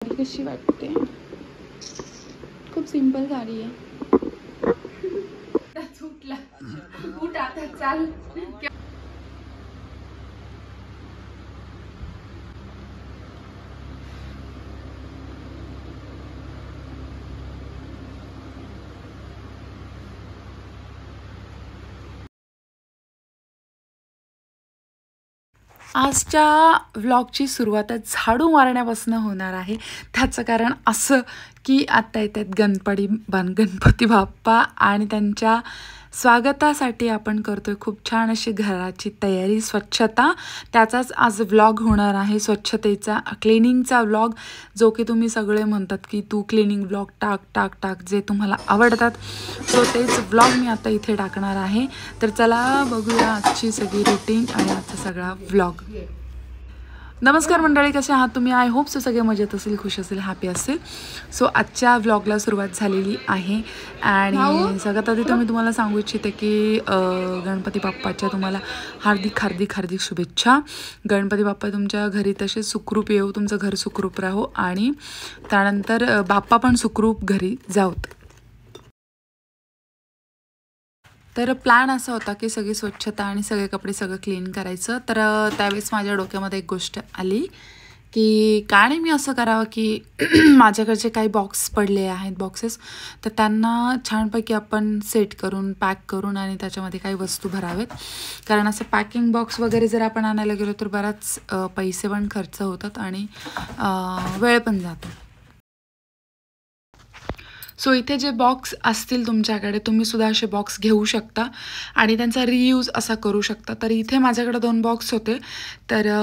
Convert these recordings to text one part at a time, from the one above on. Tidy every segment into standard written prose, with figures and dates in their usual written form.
साडी कशी वाटते? खूप सिंपल साडी आहे. सुटला उठ आता चाल. आजच्या व्लॉगची सुरुवातच झाडू मारण्यापासून होणार आहे. त्याचं कारण असं की आत्ता येतात गणपती बाप्पा आणि त्यांच्या स्वागतासाठी आपण करतोय खूप छान अशी घराची तयारी, स्वच्छता. त्याचाच आज व्लॉग होणार आहे, स्वच्छतेचा, क्लिनिंगचा व्लॉग. जो की तुम्ही सगळे म्हणतात की तू क्लिनिंग व्लॉग टाक टाक टाक, जे तुम्हाला आवडतात. सो तेच व्लॉग मी आता इथे टाकणार आहे. तर चला बघूया आजची सगळी रुटीन आणि आजचा सगळा व्लॉग. नमस्कार मंडळी, कसे आहात तुम्ही? आय होप सो सगळे मजेत असेल, खुश असेल, हॅपी असेल. सो आजच्या व्लॉगला सुरुवात झालेली आहे. आणि सगळ्यात आधी मी तुम्हाला सांगू इच्छिते की गणपती बाप्पाच्या तुम्हाला हार्दिक हार्दिक हार्दिक शुभेच्छा. गणपती बाप्पा तुमच्या घरी तसे सुखरूप येऊ, तुमचं घर सुखरूप राहो आणि त्यानंतर बाप्पा पण सुखरूप घरी जाऊत. तर प्लॅन असा होता की सगळी स्वच्छता आणि सगळे कपडे सगळं क्लीन करायचं. तर त्यावेळेस माझ्या डोक्यामध्ये एक गोष्ट आली की का नाही मी असं करावं की माझ्याकडचे काही बॉक्स पडले आहेत, बॉक्सेस, तर त्यांना छानपैकी आपण सेट करून, पॅक करून आणि त्याच्यामध्ये काही वस्तू भरावेत. कारण असं पॅकिंग बॉक्स वगैरे जर आपण आणायला गेलो तर बराच पैसे पण खर्च होतात आणि वेळ पण जातो. सो इथे जे बॉक्स असतील तुमच्याकडे, तुम्ही सुद्धा असे बॉक्स घेऊ शकता आणि त्यांचा रियूज असा करू शकता. तर इथे माझ्याकडे 2 बॉक्स होते. तर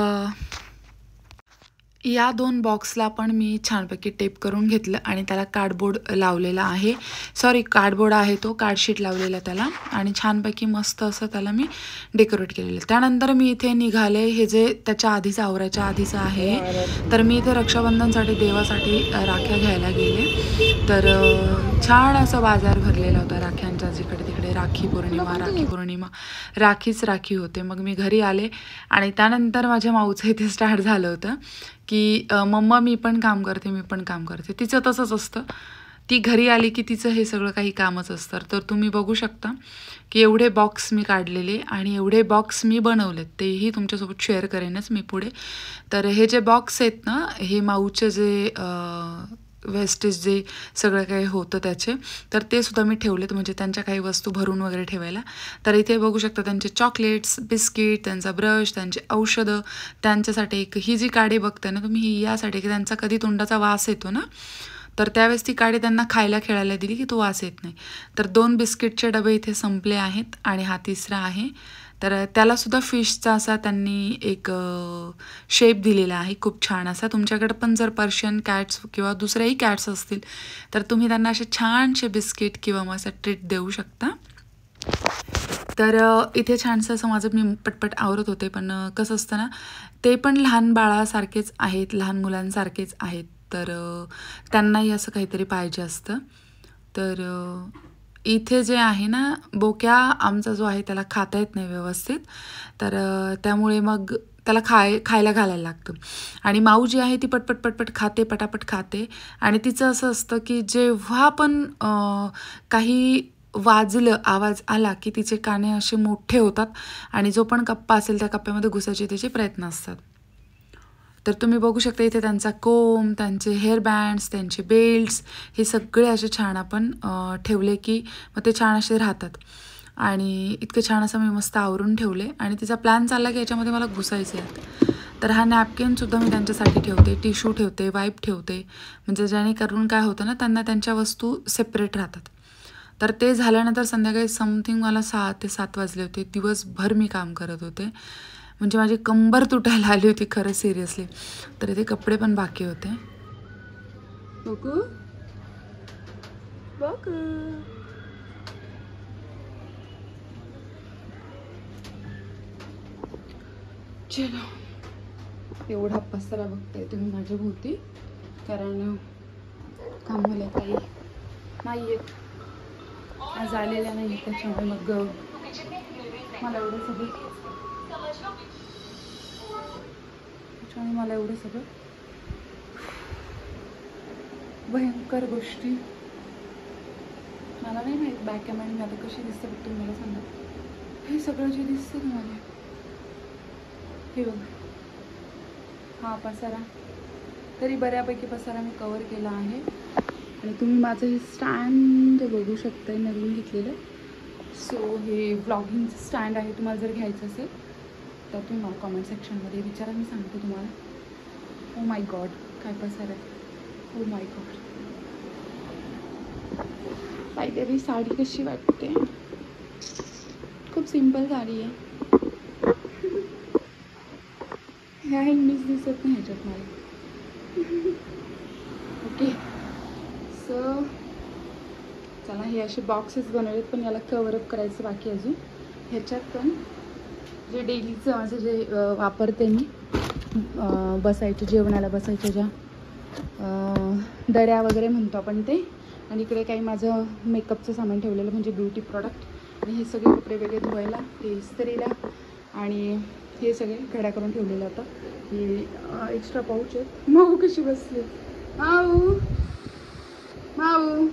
या 2 बॉक्सला पण मी छानपैकी टेप करून घेतलं आणि त्याला कार्डबोर्ड लावलेला आहे. कार्डबोर्ड आहे, तो कार्डशीट लावलेला त्याला आणि छानपैकी मस्त असं त्याला मी डेकोरेट केलेलं. त्यानंतर मी इथे निघाले, हे जे त्याच्या आधीचं आवराच्या आधीचं आहे, तर मी इथे रक्षाबंधनसाठी देवासाठी राख्या घ्यायला गेले. तर छान असा बाजार भरलेला होता राख्यांचा. जिकडे तिकडे राखी पौर्णिमा राखीच राखी होते. मग मी घरी आले आणि त्यानंतर माझ्या माऊचं इथे स्टार्ट झालं होतं की मम्मा मी पण काम करते. तिचं तसंच असतं, ती घरी आली की तिचं हे सगळं काही कामच असतं. तर तुम्ही बघू शकता की एवढे बॉक्स मी काढलेले आणि एवढे बॉक्स मी बनवलेत, तेही तुमच्यासोबत शेअर करेनच मी पुढे. तर हे जे बॉक्स आहेत ना, हे माऊचे जे वेस्टेज जे सगळं काही होतं त्याचे, तर ते सुद्धा मी ठेवलेत, म्हणजे त्यांच्या काही वस्तू भरून वगैरे ठेवायला. तर इथे बघू शकता त्यांचे चॉकलेट्स, बिस्किट, त्यांचा ब्रश, त्यांचे औषधं, त्यांच्यासाठी एक ही जी काडी बघताय ना तुम्ही, ही यासाठी की त्यांचा कधी तोंडाचा वास येतो ना, तर त्यावेळेस ती काडी त्यांना खायला खेळायला दिली की तो वास येत नाही. तर 2 बिस्किटचे डबे इथे संपले आहेत आणि हा तिसरा आहे. तर त्यालासुद्धा फिशचा असा त्यांनी एक शेप दिलेला आहे, खूप छान असा. तुमच्याकडे पण जर पर्शियन कॅट्स किंवा दुसऱ्याही कॅट्स असतील तर तुम्ही त्यांना असे छानसे बिस्किट किंवा मग असं ट्रीट देऊ शकता. तर इथे छानसं असं माझं मी पटपट आवरत होते. पण कसं असतं ना, ते पण लहान बाळासारखेच आहेत, लहान मुलांसारखेच आहेत. तर त्यांनाही असं काहीतरी पाहिजे असतं. तर इथे जे आहे ना, बोक्या आमचा जो आहे त्याला खाता येत नाही व्यवस्थित. तर त्यामुळे मग त्याला खायला घालायला लागतं. आणि माऊ जी आहे ती पटपट खाते, पटापट खाते. आणि तिचं असं असतं की जेव्हा पण काही वाजलं, आवाज आला की तिचे काने असे मोठे होतात आणि जो पण कप्पा असेल त्या कप्प्यामध्ये घुसायचे तिचे प्रयत्न असतात. तर तुम्ही बघू शकता इथे त्यांचा कोंब, त्यांचे हेअर बँड्स, त्यांचे बेल्ट्स, हे सगळे असे छान आपण ठेवले की मग ते छान असे राहतात. आणि इतकं छान असं मी मस्त आवरून ठेवले आणि तिचा प्लॅन चालला की याच्यामध्ये मला घुसायचे आहेत. तर हा नॅपकिनसुद्धा मी त्यांच्यासाठी ठेवते, टिश्यू ठेवते, वाईप ठेवते, म्हणजे जेणेकरून काय होतं ना, त्यांना त्यांच्या वस्तू सेपरेट राहतात. तर ते झाल्यानंतर संध्याकाळी समथिंग मला 6 ते 7 वाजले होते. दिवसभर मी काम करत होते, म्हणजे माझी कंबर तुटायला आली होती खरं, सिरियसली. तर इथे कपडे पण बाकी होते. बघू बघू चलो, एवढा पसारा बघताय तुम्ही माझ्या भोवती, कारण कामाला काही नाही येत, आज आलेल्या नाही, त्याच्यामुळे मग मला एवढं सगळं भयंकर गोष्टी. मला नाही माहीत बॅक कॅमेरा मी आता कशी दिसते, बघ तुम्ही मला सांगा. हे सगळं जे दिसतं तुम्हाला, हे बघ, हा पसारा, तरी बऱ्यापैकी पसारा मी कवर केला आहे. आणि तुम्ही माझं हे स्टँड बघू शकताय, नवीन घेतलेलं. सो हे व्लॉगिंगचं स्टँड आहे. तुम्हाला जर घ्यायचं असेल तर तुम्ही मला कॉमेंट सेक्शनमध्ये विचारा, मी सांगते तुम्हाला. ओ माय गॉड, काय पसारा आहे. Oh my God. काहीतरी साडी कशी वाटते, खूप सिंपल साडी आहे. ह्या मीच दिसत नाही ह्याच्यात मला. ओके, सो चला, हे असे बॉक्सेस बनवलेत, पण याला कवरअप करायचं बाकी अजून. ह्याच्यात पण जे डेलीचं माझं जे वापरते मी, बसायचं जेवणाला बसायच्या ज्या दऱ्या वगैरे म्हणतो आपण ते. आणि इकडे काही माझं मेकअपचं सामान ठेवलेलं, म्हणजे ब्युटी प्रॉडक्ट. आणि हे सगळे कपडे वेगळे धुवायला, हे इस्त्रीला, आणि हे सगळे घड्या करून ठेवलेलं होतं. हे एक्स्ट्रा पाऊच आहेत. माऊ कशी बसली, माऊ माऊ.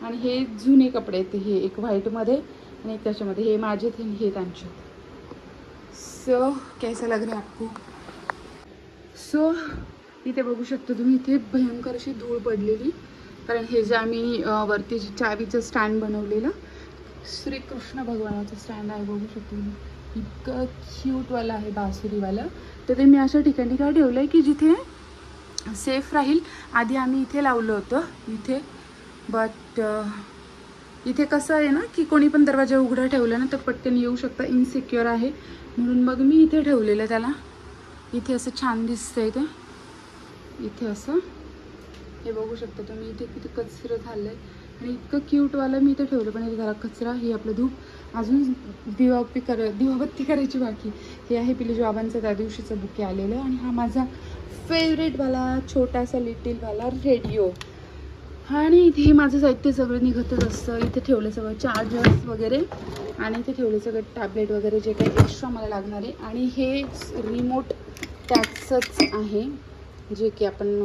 आणि हे जुने कपडे आहेत, हे एक व्हाईटमध्ये आणि एक त्याच्यामध्ये. हे माझे थे, हे त्यांचे. सो कैसा लग रहा है आपको? सो इथे बघू शकता तुम्ही, इथे भयंकर अशी धूळ पडलेली, कारण हे जे आम्ही वरती चावीचं स्टँड बनवलेलं, श्रीकृष्ण भगवानाचं स्टँड आहे. बघू शकतो तुम्ही, इतकं क्यूटवालं आहे, बासुरीवालं. तर ते मी अशा ठिकाणी काय ठेवलं आहे की जिथे सेफ राहील. आधी आम्ही इथे लावलं होतं, इथे, बट इथे कसं आहे ना की कोणी पण दरवाजा उघडा ठेवला ना तर पटकन येऊ शकतं, इनसिक्युअर आहे. म्हणून मग मी इथे ठेवलेलं त्याला. इथे असं छान दिसतंय ते, इथे असं. हे बघू शकता तुम्ही, इथे किती कचरं झालं आहे. आणि इतकं क्यूटवालं मी इथे ठेवलं, पण इथे जरा कचरा. ही आपलं धूप अजून दिवाबत्ती करायची बाकी. हे आहे पिलूच्या बाबांचं त्या दिवशीचं बुके आलेलं. आणि हा माझा फेवरेटवाला छोटासा लिटिलवाला रेडिओ. आणि इथे हे माझं साहित्य सगळं निघतच असतं. इथे ठेवलं सगळं चार्जर्स वगैरे, आणि इथे ठेवलं सगळं टॅबलेट वगैरे जे काही एक्स्ट्रा मला लागणार आहे. आणि हे रिमोट त्याचंच आहे, जे की आपण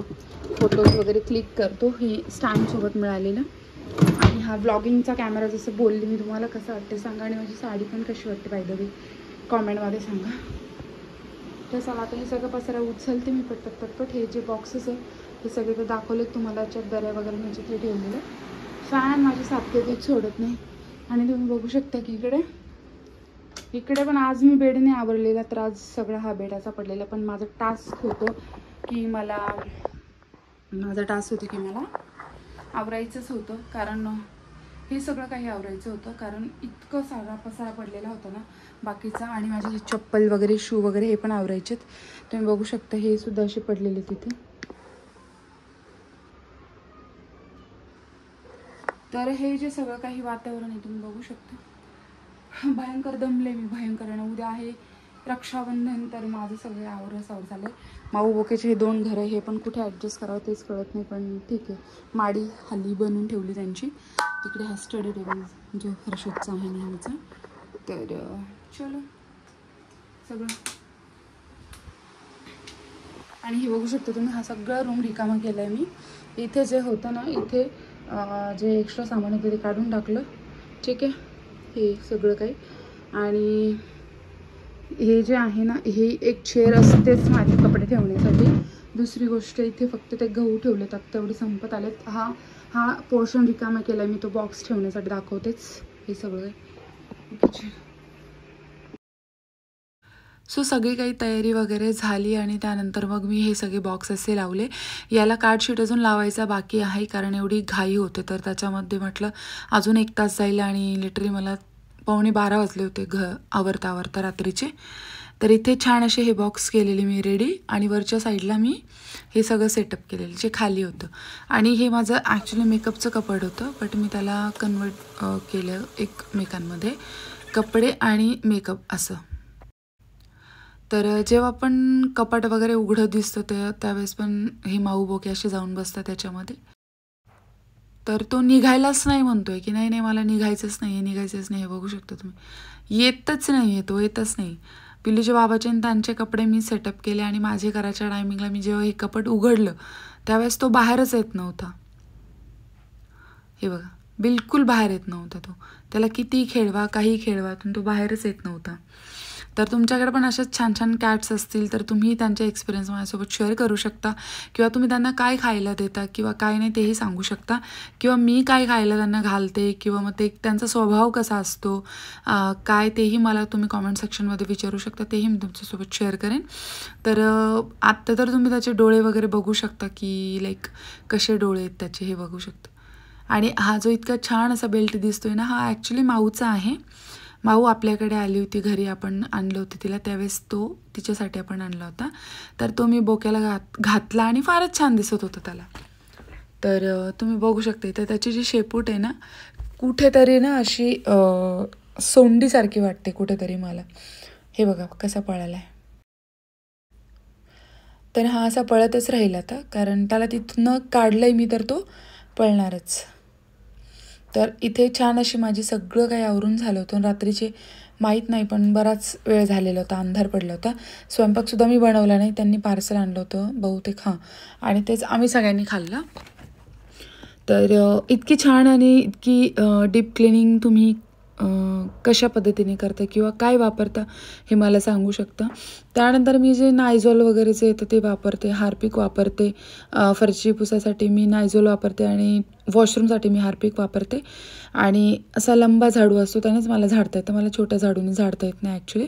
फोटोज वगैरे क्लिक करतो, हे स्टँडसोबत मिळालेलं. आणि हा व्लॉगिंगचा कॅमेरा, जसं बोलली मी तुम्हाला, कसं वाटते सांगा. आणि माझी साडी पण कशी वाटते बाय द वे कॉमेंटमध्ये सांगा. तर चला, आता हे सगळं पसारा उचलते मी पटपट. हे जे बॉक्सेस आहे हे सगळे तर दाखवलेत तुम्हाला, याच्यात दऱ्या वगैरे ह्याच्यात हे ठेवलेलं. फॅन माझे सारखे ते सोडत नाही. आणि तुम्ही बघू शकता की इकडे पण आज मी बेडने आवरलेला, तर आज सगळा हा बेडाचा पडलेला. पण माझं टास्क होतं की मला आवरायचंच होतं, कारण हे सगळं काही आवरायचं होतं, कारण इतकं सारा पसारा पडलेला होता ना बाकीचा. आणि माझे चप्पल वगैरे, शू वगैरे हे पण आवरायचेत. तुम्ही बघू शकता, हे सुद्धा असे पडलेले तिथे. तर हे जे सगळं काही वातावरण आहे तुम्ही बघू शकता. भयंकर दमले मी, भयंकर. आणि उद्या आहे रक्षाबंधन, तर माझं सगळे आवरासावर झालं आहे. माऊ बोकेचे हे 2 घरं, हे पण कुठे ॲडजस्ट करावं तेच कळत नाही, पण ठीक आहे. माडी हल्ली बनवून ठेवली त्यांची. तिकडे हा स्टडी टेबल जो हर्षदचा आहे नेहमीचा. तर चलो सगळं. आणि हे बघू शकता तुम्ही, हा सगळा रूम रिकामा केला आहे मी. इथे जे होतं ना, इथे जे एक्स्ट्रा सामान होतं ते काढून टाकलं, ठीक आहे, हे सगळं काही. आणि हे जे आहे ना, हे एक चेअर असतेच माझे कपडे ठेवण्यासाठी. दुसरी गोष्ट, इथे फक्त ते गहू ठेवलेत, आता तेवढे संपत आलेत. हा पोर्शन रिकामा केला मी, तो बॉक्स ठेवण्यासाठी दाखवतेच. हे सगळं काही. सो सगळी काही तयारी वगैरे झाली. आणि त्यानंतर मग मी हे सगळे बॉक्स असे लावले. याला कार्डशीट अजून लावायचा बाकी आहे, कारण एवढी घाई होते. तर त्याच्यामध्ये म्हटलं अजून 1 तास जाईल. आणि लिटरली मला 11:15 वाजले होते आवरता रात्रीचे. तर इथे छान असे हे बॉक्स केलेले मी रेडी. आणि वरच्या साईडला मी हे सगळं सेटअप केलेलं जे खाली होतं. आणि हे माझं ॲक्च्युली मेकअपचं कपाट होतं, बट मी त्याला कन्वर्ट केलं एकमेकांमध्ये, कपडे आणि मेकअप असं. तर जेव्हा पण कपाट वगैरे उघडं दिसतं त्यावेळेस पण हे माऊ बोके असे जाऊन बसतात त्याच्यामध्ये. तर तो निघायलाच नाही म्हणतोय की नाही मला निघायचंच नाही. हे बघू शकता तुम्ही, येतच नाही. पिल्लूच्या बाबाचे आणि त्यांचे कपडे मी सेटअप केले. आणि माझे करायच्या टायमिंगला मी जेव्हा हे कपाट उघडलं त्यावेळेस तो बाहेरच येत नव्हता. हे बघा, बिलकुल बाहेर येत नव्हता तो. त्याला किती खेळवा, काही खेळवा, पण तो बाहेरच येत नव्हता. तर तुमच्याकडे पण अशाच छान छान कॅट्स असतील तर तुम्ही त्यांचे एक्सपिरियन्स माझ्यासोबत शेअर करू शकता, किंवा तुम्ही त्यांना काय खायला देता किंवा काय नाही तेही सांगू शकता, किंवा मी काय खायला त्यांना घालते किंवा मग ते त्यांचा स्वभाव कसा असतो काय तेही मला तुम्ही कॉमेंट सेक्शनमध्ये विचारू शकता, तेही मी तुमच्यासोबत शेअर करेन. तर आत्ता तर तुम्ही त्याचे डोळे वगैरे बघू शकता की लाईक कसे डोळे आहेत त्याचे, हे बघू शकता. आणि हा जो इतका छान असा बेल्ट दिसतोय ना, हा ॲक्च्युली माऊचा आहे. माऊ आपल्याकडे आली होती घरी, आपण आणलं होतं तिला, त्यावेळेस तो तिच्यासाठी आपण आणला होता. तर तो मी बोक्याला घातला आणि फारच छान दिसत होता त्याला. तर तुम्ही बघू शकता इथं त्याची जी शेपूट आहे ना, कुठेतरी ना अशी सोंडीसारखी वाटते कुठेतरी मला. हे बघा कसा पळाला आहे. तर हा असा पळतच राहील आता, कारण त्याला तिथनं काढलंय मी तर तो पळणारच. तर इथे छान अशी माझी सगळं काही आवरून झालं होतं. रात्रीचे माहीत नाही पण बराच वेळ झालेला होता, अंधार पडला होता. स्वयंपाकसुद्धा मी बनवला नाही, त्यांनी पार्सल आणलं होतं बहुतेक, हां, आणि तेच आम्ही सगळ्यांनी खाल्लं. तर इतकी छान आणि इतकी डीप क्लिनिंग तुम्ही कशा पद्धतीने करता किंवा काय वापरता हे मला सांगू शकता. त्यानंतर मी जे नायझॉल वगैरेचे येतं ते वापरते, हार्पिक वापरते. फरशी पुसासाठी मी नायझॉल वापरते आणि वॉशरूमसाठी मी हार्पिक वापरते. आणि असा लंबा झाडू असतो त्यानेच मला झाडता येतं, मला छोट्या झाडूने झाडता येत नाही ॲक्च्युली.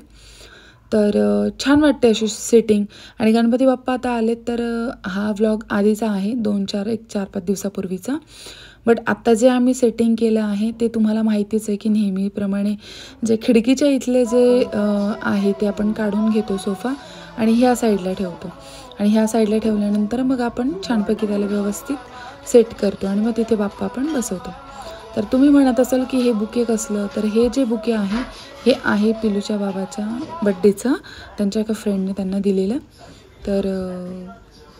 तर छान वाटते अशी सेटिंग. आणि गणपती बाप्पा आता आलेत, तर हा व्लॉग आधीचा आहे, 4-5 दिवसापूर्वीचा. बट आत्ता जे आम्ही सेटिंग केलं आहे ते तुम्हाला माहितीच आहे की नेहमीप्रमाणे जे खिडकीच्या इथले जे आहे ते आपण काढून घेतो सोफा आणि ह्या साईडला ठेवतो. आणि ह्या साईडला ठेवल्यानंतर मग आपण छानपैकी त्याला व्यवस्थित सेट करतो आणि मग तिथे बाप्पा आपण बसवतो. तर तुम्ही म्हणत असाल की हे बुके कसलं, तर हे जे बुके आहे हे आहे पिलूच्या बाबाच्या बड्डेचं, त्यांच्या एका फ्रेंडने त्यांना दिलेलं. तर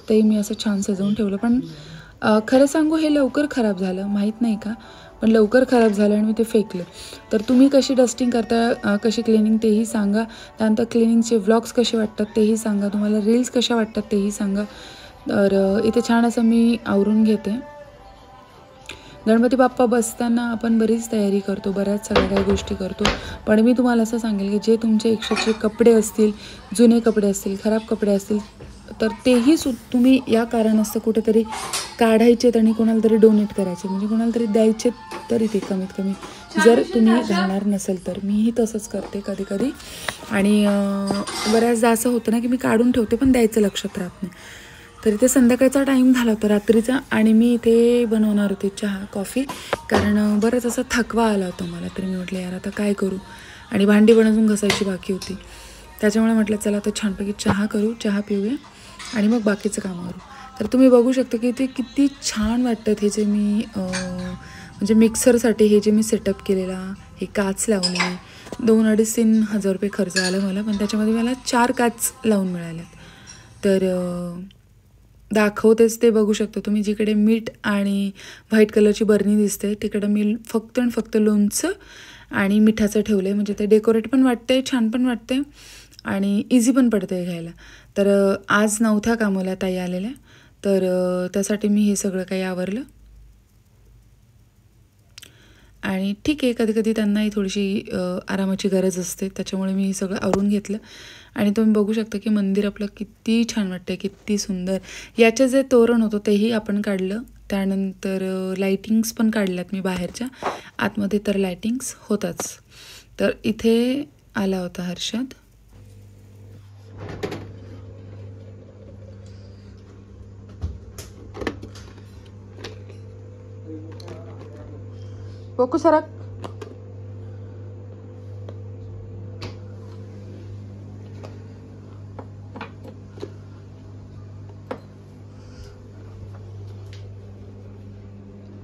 ते मी असं छान सजवून ठेवलं. पण खरं सांगू हे लवकर खराब झालं, माहीत नाही का, पण लवकर खराब झालं आणि मी ते फेकलं. तर तुम्ही कशी डस्टिंग करता, कशी क्लिनिंग तेही सांगा. त्यानंतर क्लिनिंगचे व्लॉग्स कसे वाटतात तेही सांगा, तुम्हाला रील्स कशा वाटतात तेही सांगा. तर इथे छान असं मी आवरून घेते. गणपती बाप्पा बसताना आपण बरीच तयारी करतो, बऱ्याच सगळ्या काही गोष्टी करतो. पण मी तुम्हाला असं सांगेल की जे तुमचे एक्स्ट्राचे कपडे असतील, जुने कपडे असतील, खराब कपडे असतील, तर तेही तुम्ही या कारणास्तव कुठेतरी काढायचेत आणि कोणाला तरी डोनेट करायचे, म्हणजे कोणाला तरी द्यायचे तरी ते कमीत कमी, जर तुम्ही घालणार नसेल तर. मीही तसंच करते कधी कधी. आणि बऱ्याचदा असं होतं ना की मी काढून ठेवते पण द्यायचं लक्षात राहत नाही. तर इथे संध्याकाळचा टाईम झाला होता रात्रीचा, आणि मी इथे बनवणार होते चहा कॉफी, कारण बरंच असा थकवा आला होता मला. तर मी म्हटलं यार आता काय करू, आणि भांडी पण अजून घासायची बाकी होती. त्याच्यामुळे म्हटलं चला आता छानपैकी चहा करू, चहा पिऊया आणि मग बाकीचं काम करू. तर तुम्ही बघू शकता की ते किती छान वाटतात हे जे मी म्हणजे मिक्सरसाठी हे जे मी सेटअप केलेला, हे काच लावणे, 2-2.5-3 हजार रुपये खर्च आला मला, पण त्याच्यामध्ये मला 4 काच लावून मिळाल्यात. तर दाखवतेच ते बघू शकता तुम्ही. जिकडे मीठ आणि व्हाईट कलरची बरणी दिसते तिकडं मी फक्त आणि फक्त लोणचं आणि मिठाचं ठेवलं आहे, म्हणजे ते डेकोरेट पण वाटते, छान पण वाटते आणि इझी पण पडते घ्यायला. तर आज 9थ्या कामाला ताई आलेल्या, तर त्यासाठी मी हे सगळं काही आवरलं. आणि ठीक आहे, कधी कधी त्यांनाही थोडीशी आरामाची गरज असते, त्याच्यामुळे मी सगळं आवरून घेतलं. आणि तुम्ही बघू शकता की मंदिर आपलं किती छान वाटतं, किती सुंदर. याचे जे तोरण होतं तेही आपण काढलं. त्यानंतर लाईटिंग्स पण काढल्यात मी बाहेरच्या, आतमध्ये तर लाईटिंग्स होताच. तर इथे आला होता हर्षद. बोकू सरक.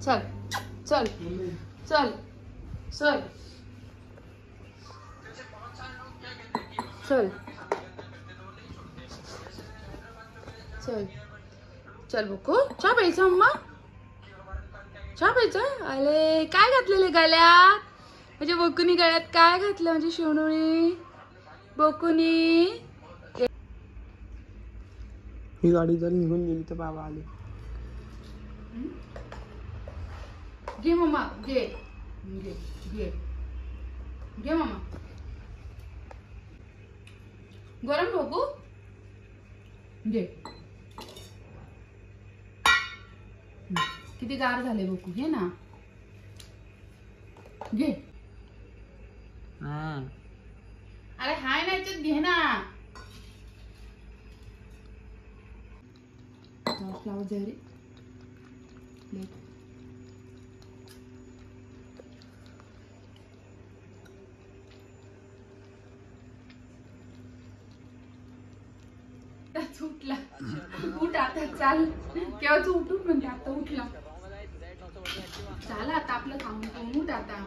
चल चल चल चल चल चल चल बोकू, चहा प्यायचा अम्मा, चहा प्यायचा. अरे काय घातलेले गळ्यात, म्हणजे बोकूनी गळ्यात काय घातलं, म्हणजे शिवणुनी बोकूनी. ही गाडी जर निघून गेली तर बाबा आले. घे मम्मा, घे घे घे घे मम्मा. गरम बघू घे. किती गार झाले बघू. घे ना, घे. अरे हाय ना याच्यात घे ना. फ्लावर जरी उठला. उठ आता, चाल. केव्हाच उठून म्हणते, आता उठला. चाल आता आपलं काम करून उठ आता.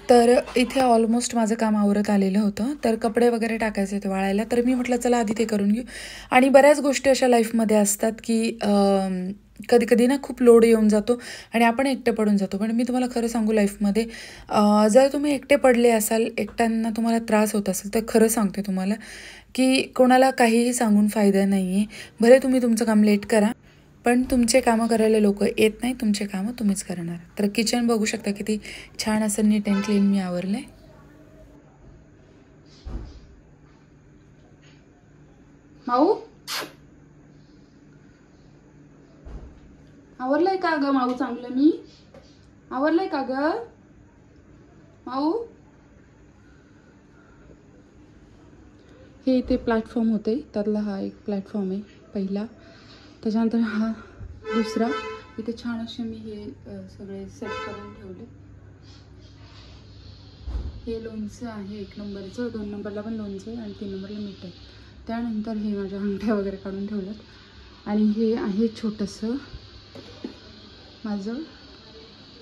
तर इथे ऑलमोस्ट माझं काम आवरत आलेलं होतं. तर कपडे वगैरे टाकायचे होते वाळायला. तर मी म्हटलं चला आधी ते करून घेऊ. आणि बऱ्याच गोष्टी अशा लाईफमध्ये असतात की कधी कधी ना खूप लोड येऊन जातो आणि आपण एकटे पडून जातो. पण मी तुम्हाला खरं सांगू, लाईफमध्ये जर तुम्ही एकटे पडले असाल, एकट्यांना तुम्हाला त्रास होत असेल, तर खरं सांगते तुम्हाला की कोणाला काहीही सांगून फायदा नाही आहे. भले तुम्ही तुमचं काम लेट करा, पण तुमचे कामं करायला लोक येत नाही. तुमचे कामं तुम्हीच करणार. तर किचन बघू शकता किती छान असं नीट अँड क्लीन मी आवरलं आहे. माऊ आवरलंय का ग माऊ? चांगलं मी आवरलंय का ग माऊ? हे इथे प्लॅटफॉर्म होते, त्यातला हा एक प्लॅटफॉर्म आहे पहिला. त्याच्यानंतर हा दुसरा. इथे छान असे मी हे सगळे सेट करून ठेवले. हे लोणचं आहे 1 नंबरचं, 2 नंबरला पण लोणचं आहे आणि 3 नंबरला मीठ आहे. त्यानंतर हे माझ्या अंगठ्या वगैरे काढून ठेवल्यात. आणि हे आहे छोटंसं माझं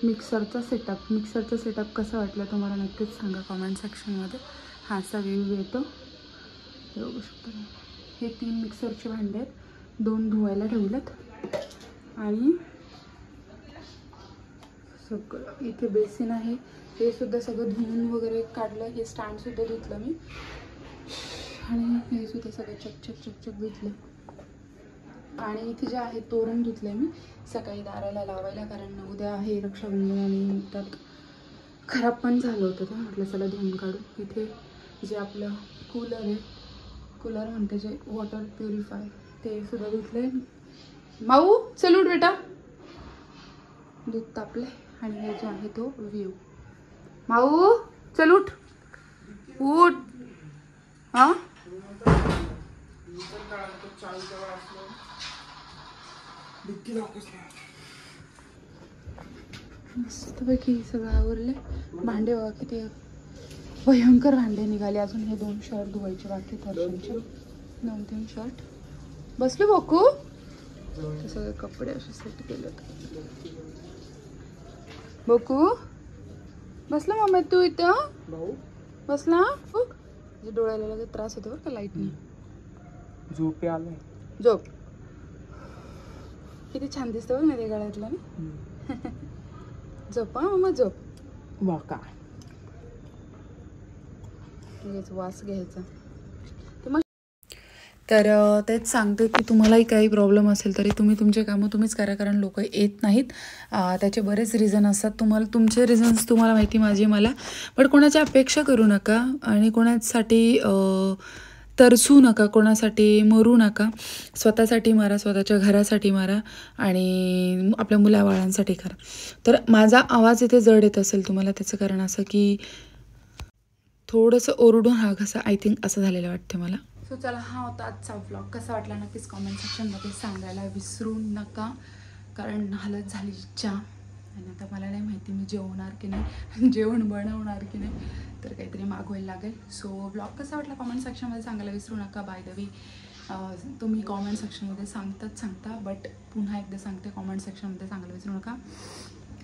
मिक्सरचं सेटअप. मिक्सरचं सेटअप कसं वाटलं तुम्हाला नक्कीच सांगा कमेंट सेक्शनमध्ये. हा असा व्ह्यू येतो, हे बघू शकता. हे 3 मिक्सरचे भांडे आहेत, 2 धुवायला ठेवलेत. आणि सगळं इथे बेसिन आहे, हे सुद्धा सगळं धुवून वगैरे काढलं. हे स्टँडसुद्धा धुतलं मी. आणि हे सुद्धा सगळं चकचक चकचक धुतलं. आणि इथे जे आहे तोरण धुतलं मी सकाळी दाराला लावायला, कारण उद्या आहे रक्षाबंधन आणि त्यात खराब पण झालं होतं. तर म्हटलं चला धुवून काढू. इथे जे आपलं कूलर आहे, कूलर म्हणते जे वॉटर प्युरिफाय, ते सुद्धा धुतलंय. माऊ चल उठ बेटा, दूध तापलंय. आणि हे जे आहे तो व्ह्यू. माऊ चल उठ उठ. हां मस्तपैकी सगळं आवरले. भांडे बघा किती भयंकर भांडे निघाले. अजून हे 2 शर्ट धुवायचे बाकी, थर्शनचे 2-3 शर्ट. बसलो बघू. ते सगळे कपडे असे सेट केलेत. बघू बसला मम्मी तू इथं बसला. म्हणजे डोळ्याला लगेच त्रास होतो बरं का लाईटने. झोपे आले. झोप. किती छान दिसतं बघ ना ते गळ्यातलं ना. झोप हा मम्मा झोप. वाका वास घ्यायचा. तर तेच सांगते की तुम्हालाही काही प्रॉब्लेम असेल तरी तुम्ही तुमचे कामं तुम्हीच करा, कारण लोक येत नाहीत. त्याचे बरेच रिझन असतात. तुम्हाला तुमचे रिझन्स तुम्हाला माहिती, माझे मला. पण कोणाची अपेक्षा करू नका आणि कोणासाठी तरसू नका, कोणासाठी मरू नका. स्वतःसाठी मारा, स्वतःच्या घरासाठी मारा आणि आपल्या मुलाबाळांसाठी करा. तर माझा आवाज इथे जड येत असेल तुम्हाला, त्याचं कारण असं की थोडंसं ओरडून हा घसा आय थिंक असं झालेलं वाटतं मला. सो चला, हा होता आजचा व्लॉग. कसा वाटला नक्कीच कॉमेंट सेक्शनमध्ये सांगायला विसरू नका, कारण हालत झाली चहा. आणि आता मला नाही माहिती मी जेवणार की नाही, जेवण बनवणार की नाही, तर काहीतरी मागवायला लागेल. सो व्लॉग कसा वाटला कॉमेंट सेक्शनमध्ये सांगायला विसरू नका. बाय द वे तुम्ही कॉमेंट सेक्शनमध्ये सांगता, बट पुन्हा एकदा सांगते, कॉमेंट सेक्शनमध्ये सांगायला विसरू नका.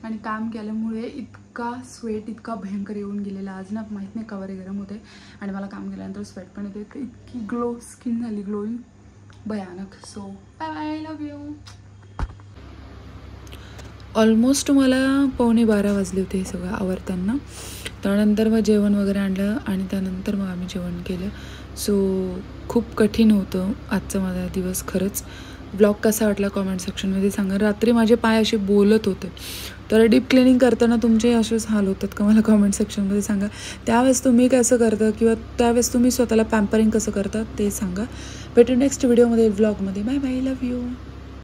आणि काम केल्यामुळे इतका स्वेट इतका भयंकर येऊन गेलेला आज ना, माहीत नाही कवर गरम होते. आणि मला काम केल्यानंतर स्वेट पण येते, इतकी ग्लो स्किन झाली, ग्लोईंग भयानक. So bye bye, love you. Almost मला 11:45 वाजले होते हे सगळं आवरताना. त्यानंतर मग जेवण वगैरे आणलं आणि त्यानंतर मग आम्ही जेवण केलं. सो खूप कठीण होतं आजचा माझा दिवस खरंच. ब्लॉग कसा वाटला कॉमेंट सेक्शनमध्ये सांगा. रात्री माझे पाय असे बोलत होते. तर डीप क्लिनिंग करताना तुमचे असेच हाल होतात का मला कॉमेंट सेक्शनमध्ये सांगा. त्यावेळेस तुम्ही कसं करता किंवा त्यावेळेस तुम्ही स्वतःला पॅम्परिंग कसं करता ते सांगा. भेटू नेक्स्ट व्हिडिओमध्ये, व्लॉगमध्ये. Bye bye, love you.